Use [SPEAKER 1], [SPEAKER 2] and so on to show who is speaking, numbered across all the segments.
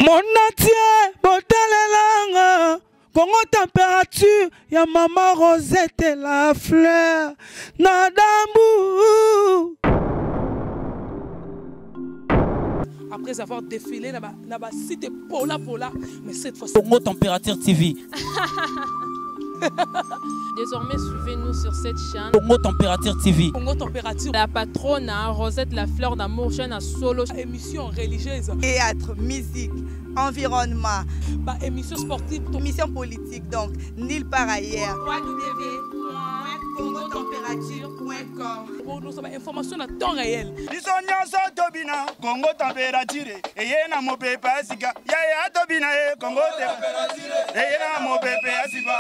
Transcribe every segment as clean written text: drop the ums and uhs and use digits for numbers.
[SPEAKER 1] Monatie, botalelanga, Congo température, ya maman Rosette la fleur, Nadambu. Après avoir défilé dans la cité Pola, mais cette fois-ci.
[SPEAKER 2] Congo Température TV.
[SPEAKER 3] Désormais, suivez-nous sur cette chaîne.
[SPEAKER 2] Congo Température TV.
[SPEAKER 3] Congo Température. La patronne, Rosette la fleur d'amour, chaîne à solo.
[SPEAKER 1] Émission religieuse.
[SPEAKER 4] Théâtre, musique, environnement.
[SPEAKER 1] Bah, émission sportive.
[SPEAKER 4] Émission politique, donc, nulle part ailleurs.
[SPEAKER 1] www.congotempérature.com. Pour nous avoir information à temps réel.
[SPEAKER 5] Congo Température. Et yena mo pepe asika. Ya tobina Congo Température. Et yena mo pepe asika.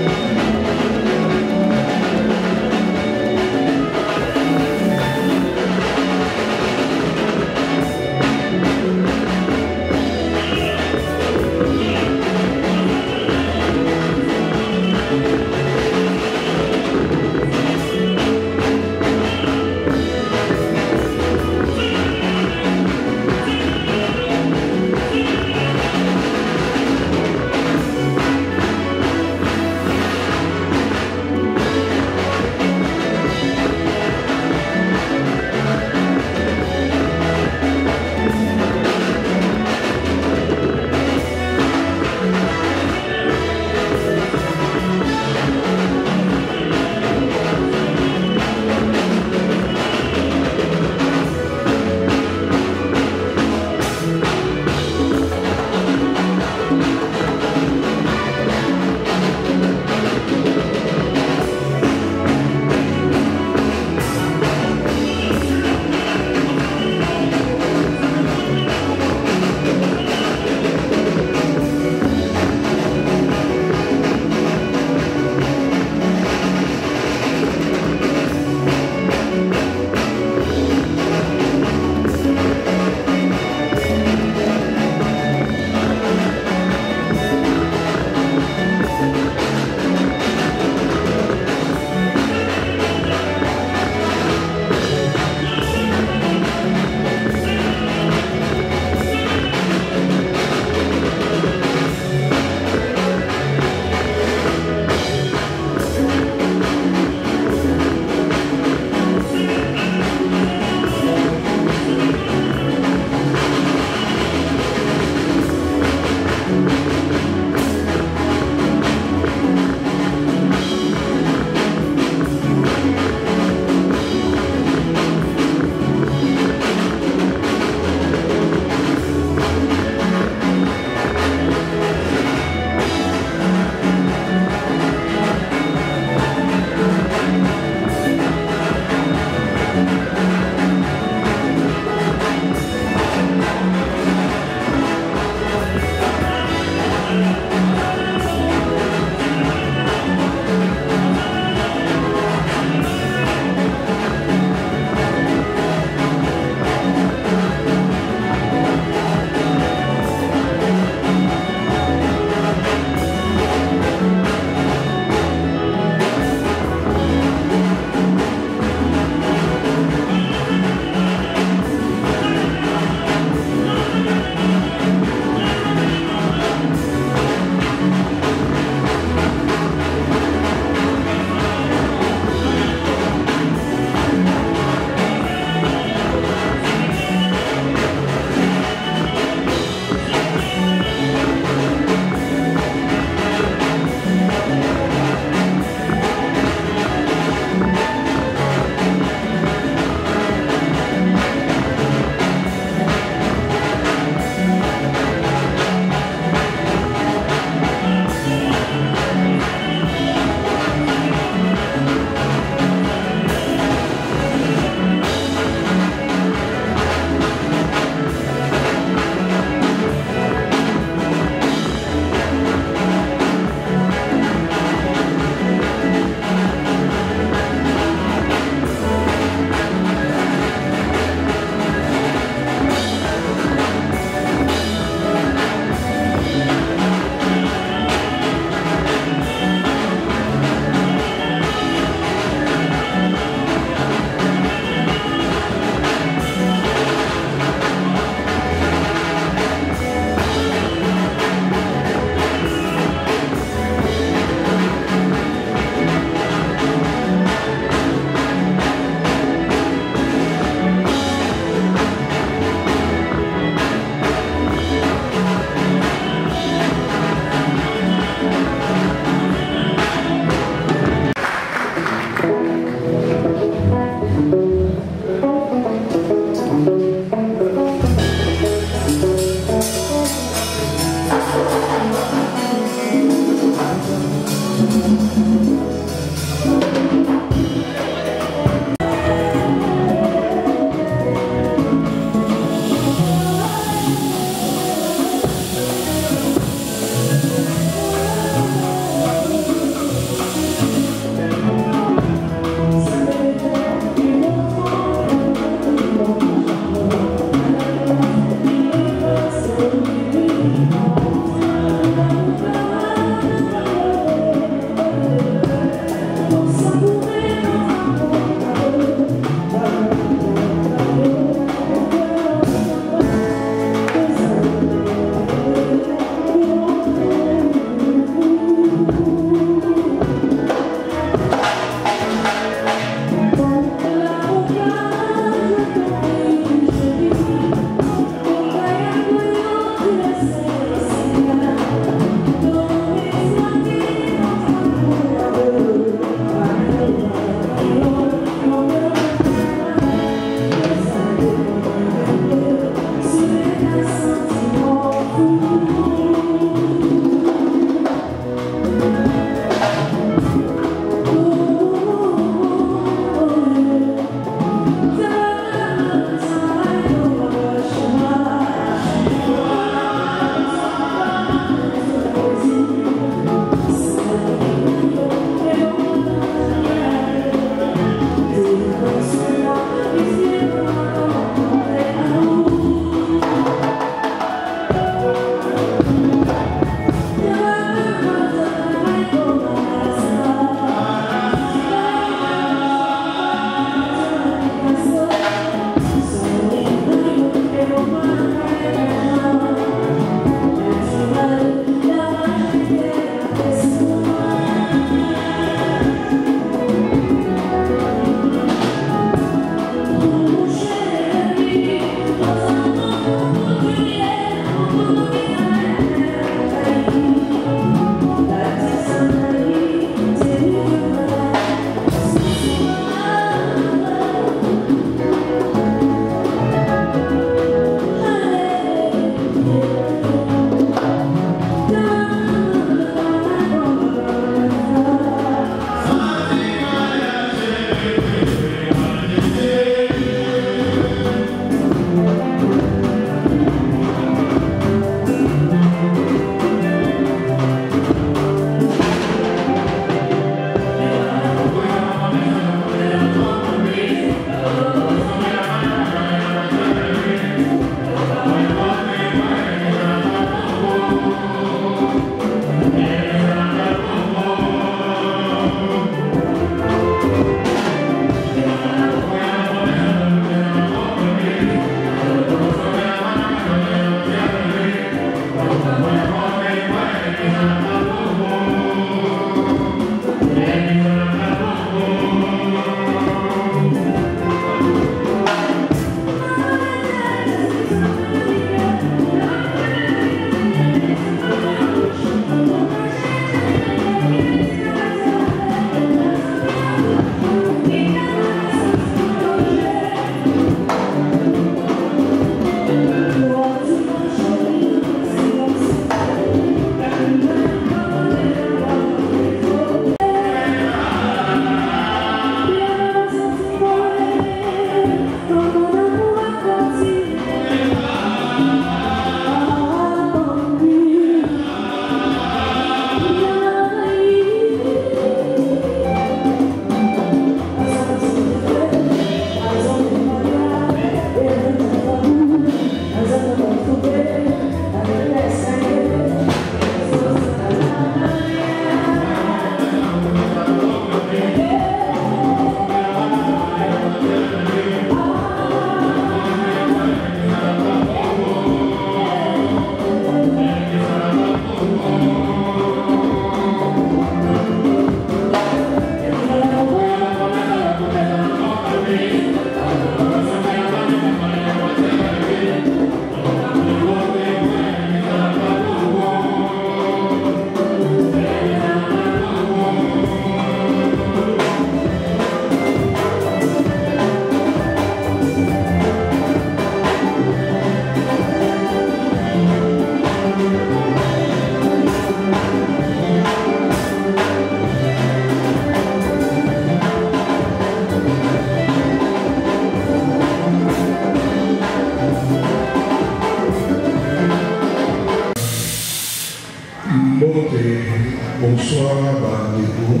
[SPEAKER 6] bonsoir bandeko.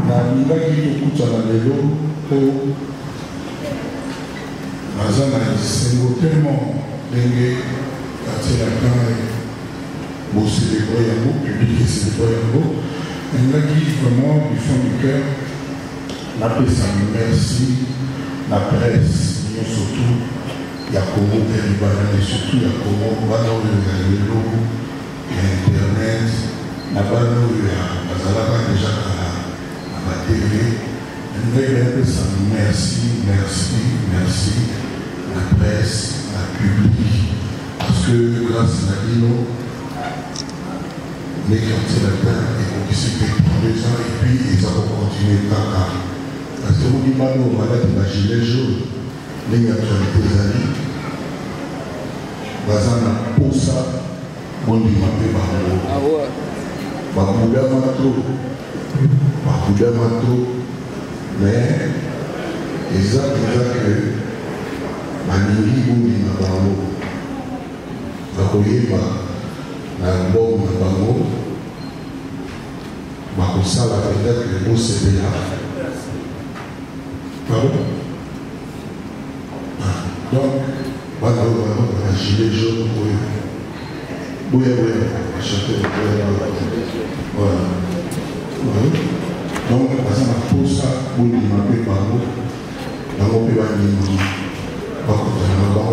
[SPEAKER 6] Nalingaki tokutana lelo po naza na esengo tellement ndenge atielaka bocélébre yango, public ecélébre yango. Nalingaki vraiment du fond du cœur napesa merci na presse yo surtout ya Congo Telebana et surtout ya Congo bana oyo ya lelo ya internet na bana oyo ya bazalaka déjà na TV. Napesa merci la presse, la public, parce que grâce à Dino, les quartiers latins ont décidé de prendre les gens et puis ils ont continué par là. Parce que vous dites mal aux malades de la gilet jaune, les actualités des amis, bazana pour ça, on dit mappé par là. Ah ouais. Mais exact que baningi boni na bango bakoyeba na mbongo na bango bakosala peut-être bosepela. Pardon? Donc bana oyo na gilet jaune oyo boya chanter voilà. Donc, par exemple, pour ça, on dit ma paix par nous, dans mon pays, on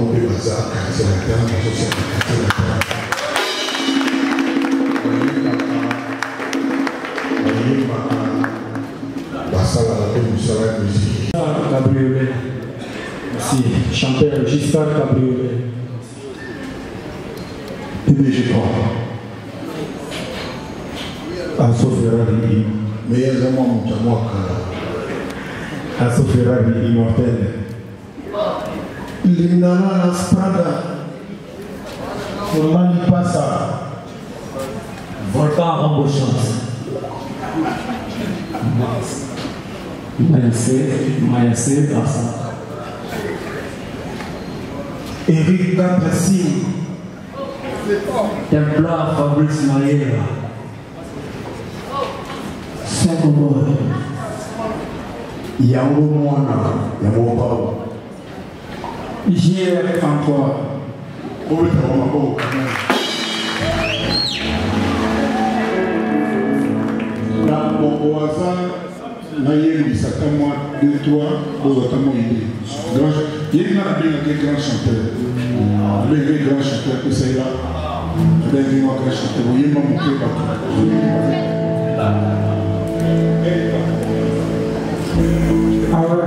[SPEAKER 6] peut passer à quartier la terre, on peut passer à quartier la terre.
[SPEAKER 7] Cabriolet. Merci. Chanteur Giscard Cabriolet. PDG Port. Asso Ferrari.
[SPEAKER 6] Meilleurs amants, mon chamois,
[SPEAKER 7] Asso Ferrari immortel.
[SPEAKER 6] Lindana la Strada.
[SPEAKER 7] Formani Passa.
[SPEAKER 2] Volcan Rambochance. Mayacé, Passa.
[SPEAKER 7] Eric Gabrassi.
[SPEAKER 2] Templar Fabrice Mariela.
[SPEAKER 6] Yango Moana, Yango Pao.
[SPEAKER 7] Hier François.
[SPEAKER 6] Na au hasard, na yebisaka moi 2-3 ozatamo idée. Il y a des grands chanteurs. Les grands chanteurs que c'est là. Les grands chanteurs, vous voyez mon cœur
[SPEAKER 7] Ah ouais.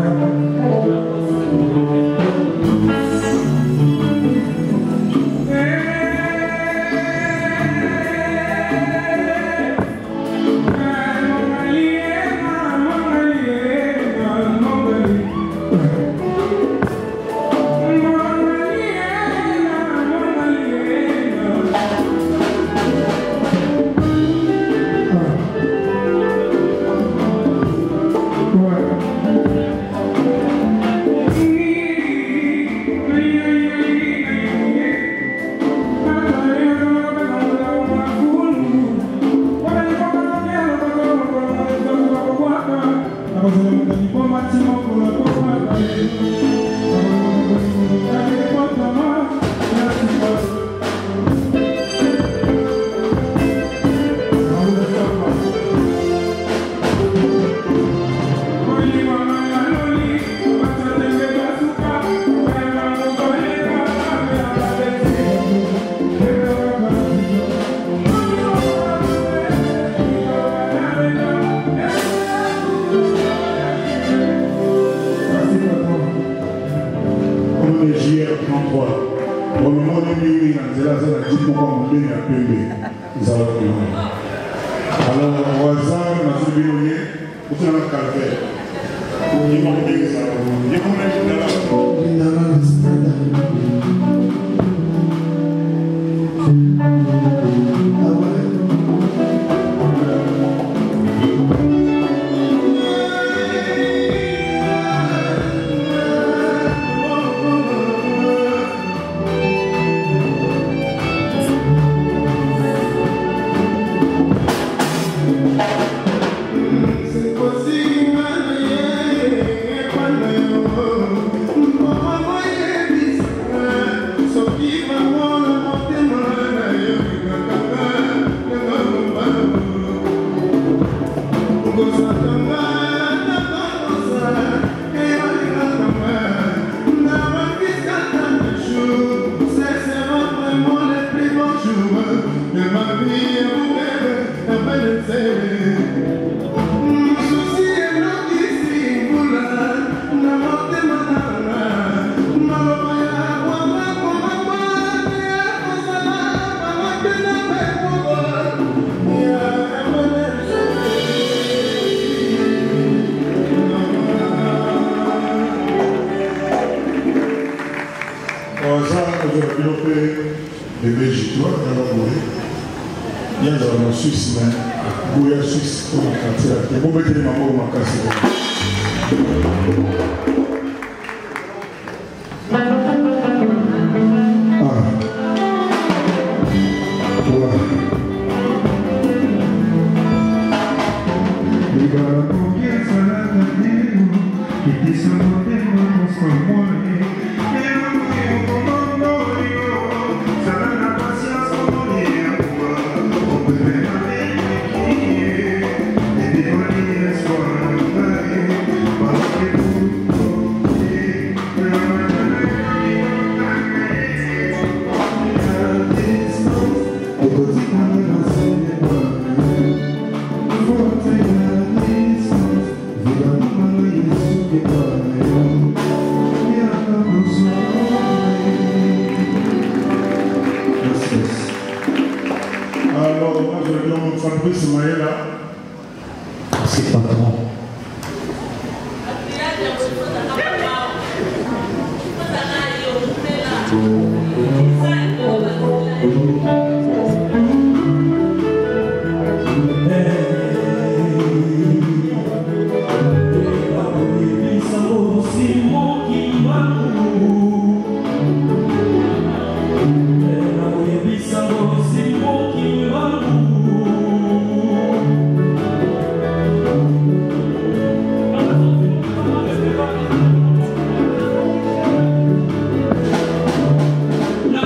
[SPEAKER 6] Les Belgiquois, il y a un Suisse, mais il y a un Suisse pour la quartier. Il y a beaucoup de mamans au Macassi. Alors, moi je vais donc Fabrice Maëla.
[SPEAKER 2] C'est pas grand.
[SPEAKER 8] La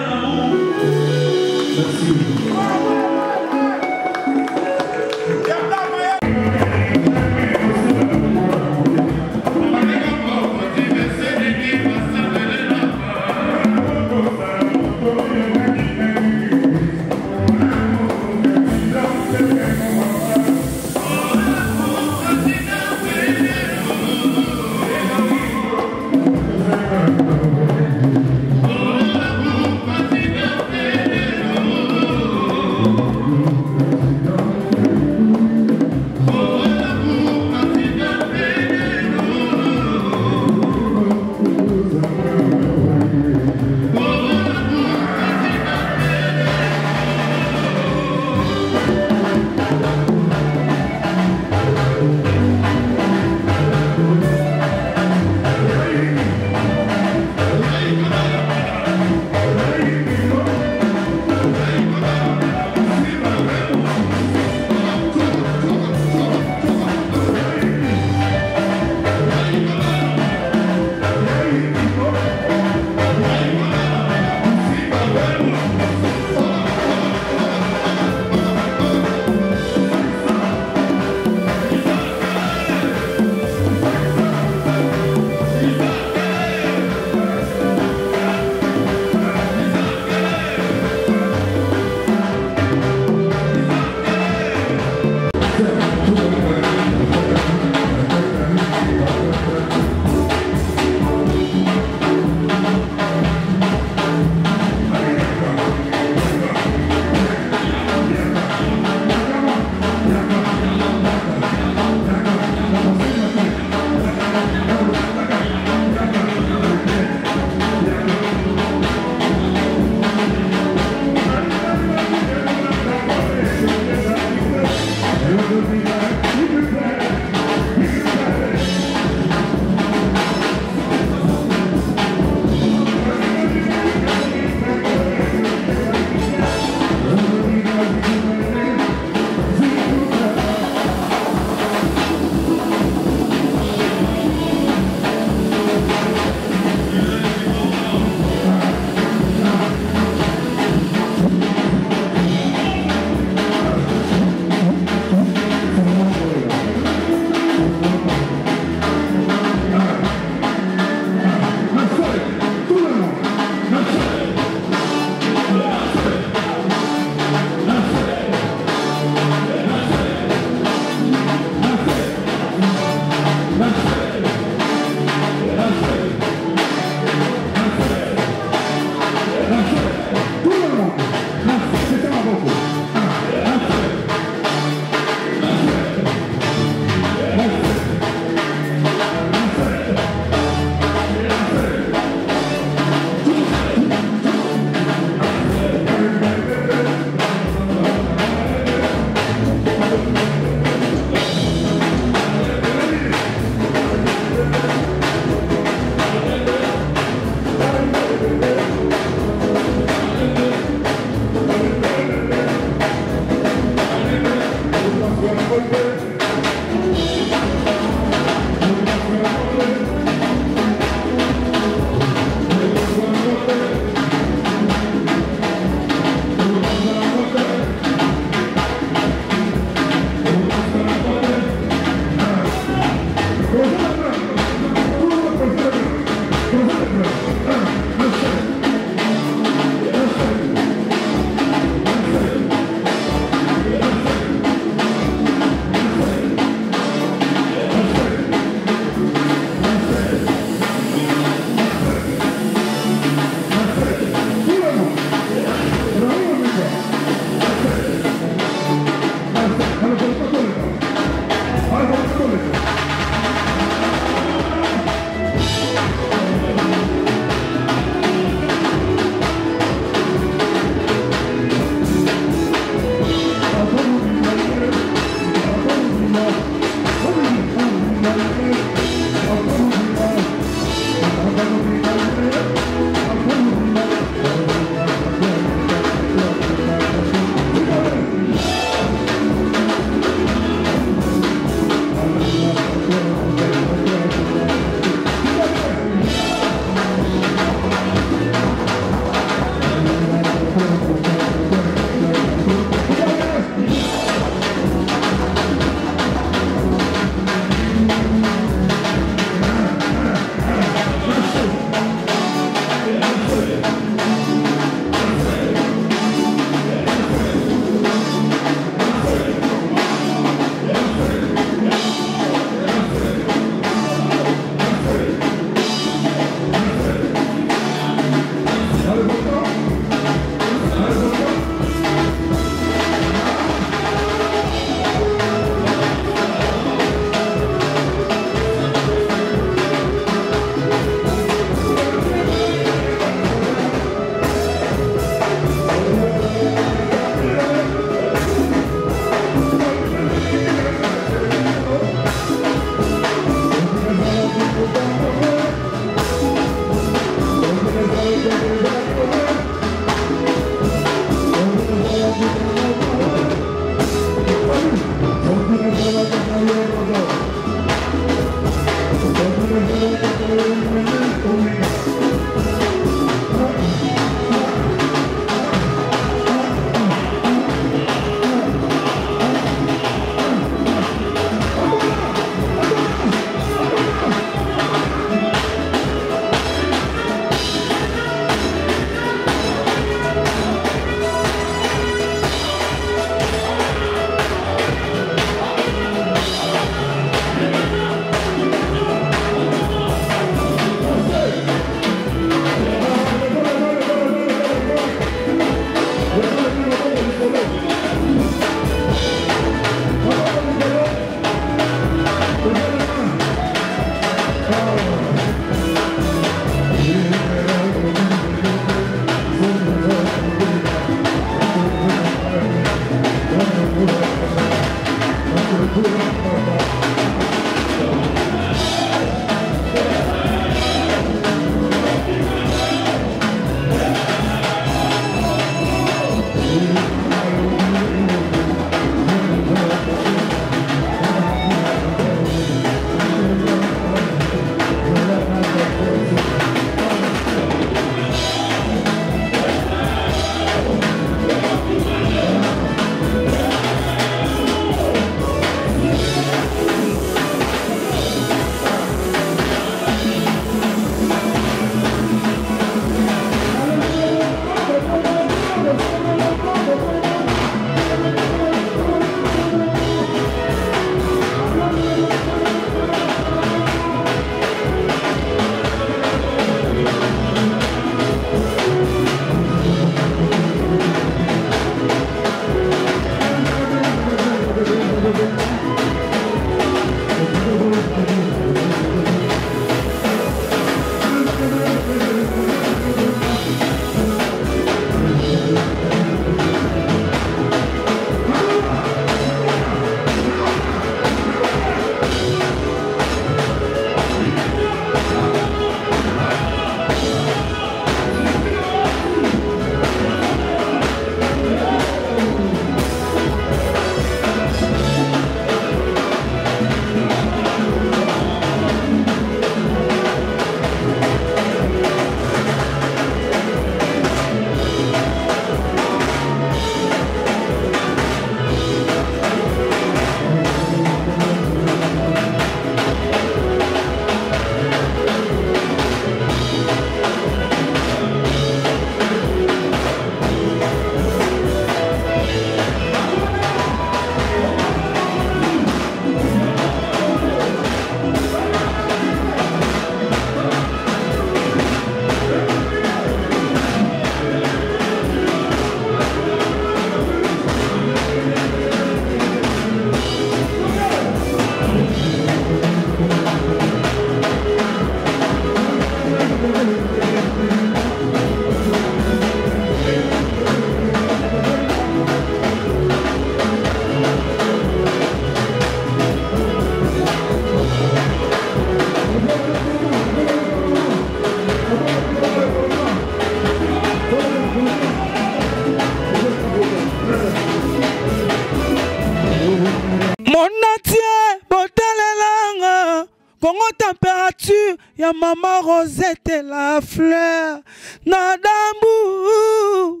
[SPEAKER 1] Congo température, ya maman Rosette et la fleur. Nadambu.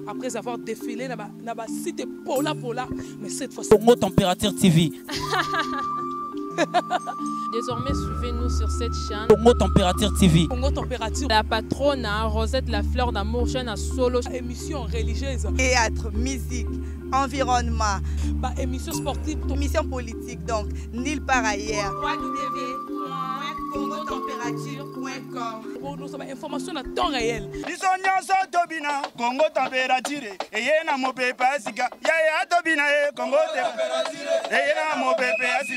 [SPEAKER 1] Après avoir défilé dans la cité Pola, mais cette fois-ci.
[SPEAKER 8] Congo Température TV.
[SPEAKER 3] Désormais, suivez-nous sur cette chaîne.
[SPEAKER 8] Congo Température TV.
[SPEAKER 3] Congo Température. La patronne, Rosette la fleur d'amour, chaîne à solo.
[SPEAKER 1] Émission religieuse.
[SPEAKER 4] Théâtre, musique, environnement.
[SPEAKER 1] Émission sportive.
[SPEAKER 4] Émission politique, donc nulle part ailleurs. www.congotempérature.com.
[SPEAKER 1] Pour nous, information à temps réel.
[SPEAKER 5] Bisonyanso tobina Congo Température. Eyena mopepe asika. Yaya tobina Congo Température. Eyena mopepe asika.